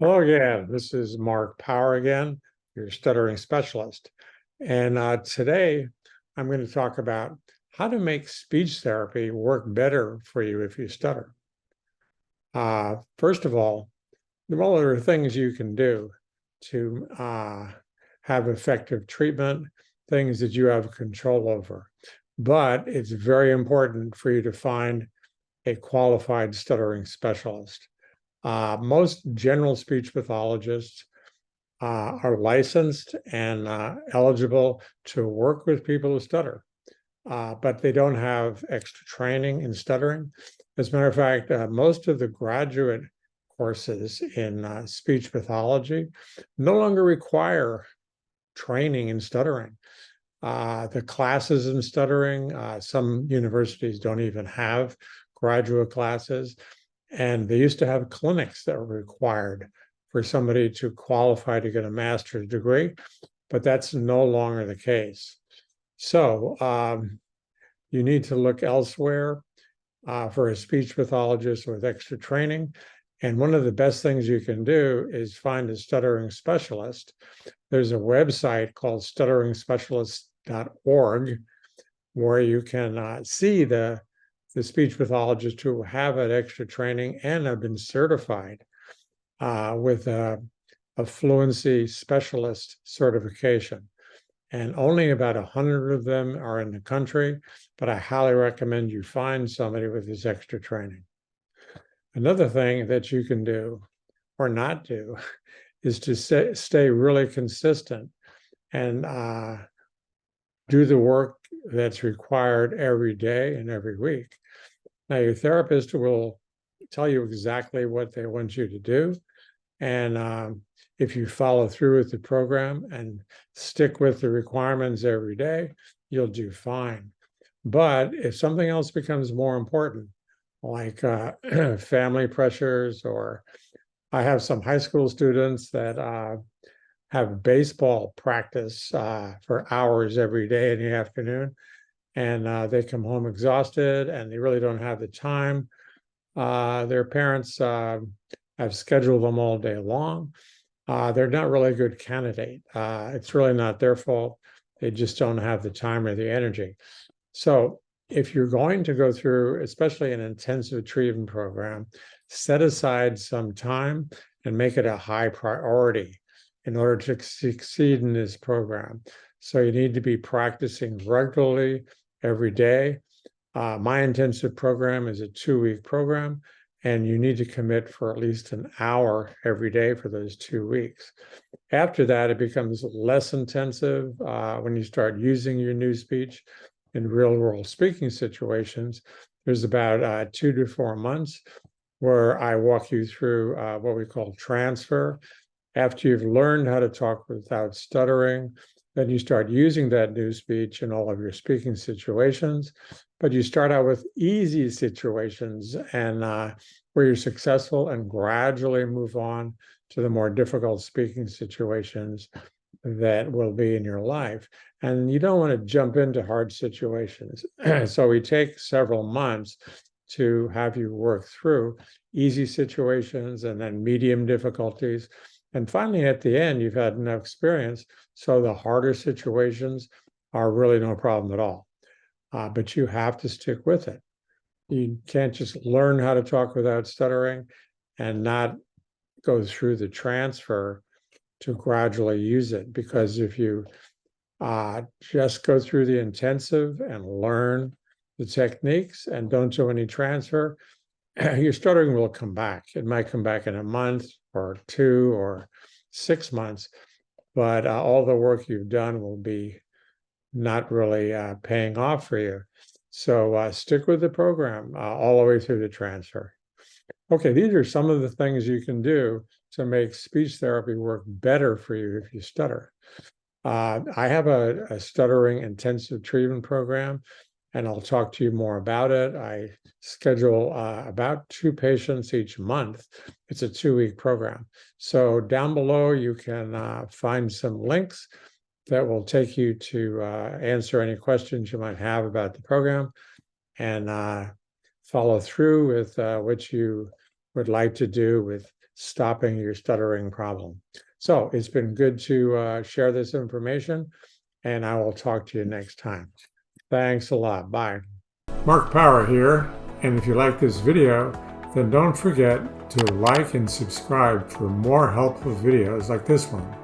Oh, yeah, this is Mark Power again, your stuttering specialist. And today I'm going to talk about how to make speech therapy work better for you if you stutter. First of all, there are things you can do to have effective treatment, things that you have control over. But it's very important for you to find a qualified stuttering specialist. Most general speech pathologists are licensed and eligible to work with people who stutter, but they don't have extra training in stuttering. As a matter of fact, most of the graduate courses in speech pathology no longer require training in stuttering. The classes in stuttering, some universities don't even have graduate classes. And they used to have clinics that were required for somebody to qualify to get a master's degree, but that's no longer the case. So you need to look elsewhere for a speech pathologist with extra training. And one of the best things you can do is find a stuttering specialist. There's a website called stutteringspecialist.org where you can see the speech pathologists who have that extra training and have been certified with a fluency specialist certification. And only about 100 of them are in the country, but I highly recommend you find somebody with this extra training. Another thing that you can do or not do is to stay really consistent and do the work that's required every day and every week. Now, your therapist will tell you exactly what they want you to do. And if you follow through with the program and stick with the requirements every day, you'll do fine. But if something else becomes more important, like family pressures, or I have some high school students that have baseball practice for hours every day in the afternoon, and they come home exhausted and they really don't have the time. Their parents have scheduled them all day long. They're not really a good candidate. It's really not their fault. They just don't have the time or the energy. So if you're going to go through, especially an intensive treatment program, set aside some time and make it a high priority in order to succeed in this program. So you need to be practicing regularly every day. My intensive program is a 2-week program, and you need to commit for at least an hour every day for those 2 weeks. After that, it becomes less intensive when you start using your new speech in real world speaking situations. There's about 2 to 4 months where I walk you through what we call transfer. After you've learned how to talk without stuttering, then you start using that new speech in all of your speaking situations. But you start out with easy situations and where you're successful, and gradually move on to the more difficult speaking situations that will be in your life. And you don't want to jump into hard situations. So we take several months to have you work through easy situations and then medium difficulties. And finally, at the end, you've had enough experience. So the harder situations are really no problem at all. But you have to stick with it. You can't just learn how to talk without stuttering and not go through the transfer to gradually use it. Because if you just go through the intensive and learn the techniques and don't do any transfer, your stuttering will come back. It might come back in a month or 2 or 6 months, but all the work you've done will be not really paying off for you. So stick with the program all the way through the transfer. Okay, these are some of the things you can do to make speech therapy work better for you if you stutter. I have a stuttering intensive treatment program, and I'll talk to you more about it. I schedule about 2 patients each month. It's a 2-week program. So down below, you can find some links that will take you to answer any questions you might have about the program, and follow through with what you would like to do with stopping your stuttering problem. So it's been good to share this information, and I will talk to you next time. Thanks a lot. Bye. Mark Power here, and if you like this video, then don't forget to like and subscribe for more helpful videos like this one.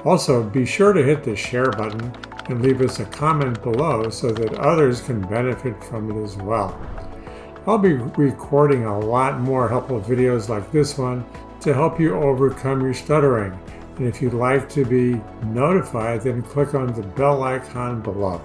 Also, be sure to hit the share button and leave us a comment below so that others can benefit from it as well. I'll be recording a lot more helpful videos like this one to help you overcome your stuttering. And if you'd like to be notified, then click on the bell icon below.